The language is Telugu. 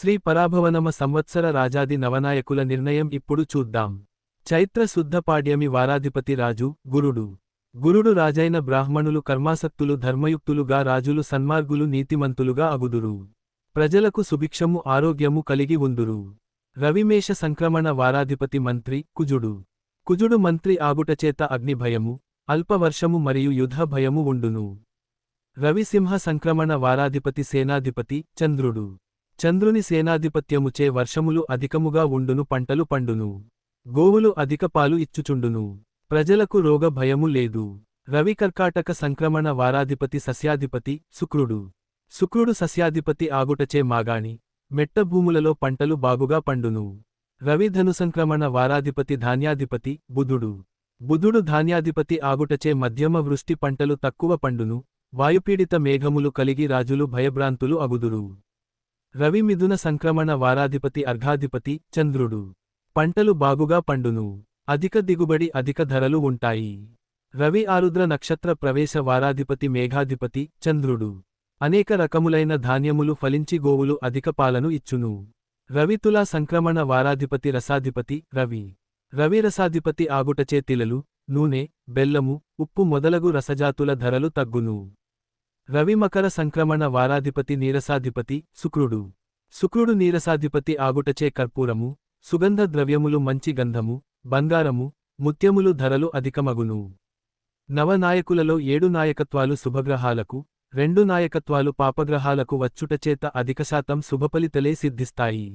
శ్రీ పరాభవనమ సంవత్సర రాజాది నవనాయకుల నిర్ణయం ఇప్పుడు చూద్దాం. చైత్ర శుద్ధ పాడ్యమి వారాధిపతి రాజు గురుడు. గురుడు రాజైన బ్రాహ్మణులు కర్మాసక్తులు ధర్మయుక్తులుగా రాజులు సన్మార్గులు నీతిమంతులుగా అగుదురు. ప్రజలకు సుభిక్షము ఆరోగ్యము కలిగి ఉందురు. రవిమేష సంక్రమణ వారాధిపతి మంత్రి కుజుడు. కుజుడు మంత్రి ఆగుటచేత అగ్నిభయము, అల్పవర్షము మరియు యుద్ధ భయము ఉండును. రవిసింహ సంక్రమణ వారాధిపతి సేనాధిపతి చంద్రుడు. చంద్రుని సేనాధిపత్యముచే వర్షములు అధికముగా ఉండును, పంటలు పండును, గోవులు అధిక పాలు ఇచ్చుచుండును, ప్రజలకు రోగ భయము లేదు. రవి కర్కాటక సంక్రమణ వారాధిపతి సస్యాధిపతి శుక్రుడు. శుక్రుడు సస్యాధిపతి ఆగుటచే మాగాణి, మెట్ట భూములలో పంటలు బాగుగా పండును. రవి ధనుసంక్రమణ వారాధిపతి ధాన్యాధిపతి బుధుడు. బుధుడు ధాన్యాధిపతి ఆగుటచే మధ్యమ వృష్టి పంటలు తక్కువ పండును, వాయుపీడిత మేఘములు కలిగి రాజులు భయభ్రాంతులు అగుదురు. రవి మిథున సంక్రమణ వారాధిపతి అర్ఘాధిపతి చంద్రుడు. పంటలు బాగుగా పండును, అధిక దిగుబడి అధిక ధరలు ఉంటాయి. రవి ఆరుద్ర నక్షత్ర ప్రవేశ వారాధిపతి మేఘాధిపతి చంద్రుడు. అనేక రకములైన ధాన్యములు ఫలించి గోవులు అధిక పాలను ఇచ్చును. రవి తులా సంక్రమణ వారాధిపతి రసాధిపతి రవి. రవి రసాధిపతి ఆగుటచే తిలలు, నూనె, బెల్లము, ఉప్పు మొదలగు రసజాతుల ధరలు తగ్గును. రవి మకర సంక్రమణ వారాధిపతి నీరసాధిపతి శుక్రుడు. శుక్రుడు నీరసాధిపతి ఆగుటచే కర్పూరము, సుగంధ ద్రవ్యములు మంచి గంధము, బంగారము, ముత్యములు ధరలు అధికమగును. నవనాయకులలో 7 నాయకత్వాలు శుభగ్రహాలకు, 2 నాయకత్వాలు పాపగ్రహాలకు వచ్చుటచేత అధికశాతం శుభఫలితలే సిద్ధిస్తాయి.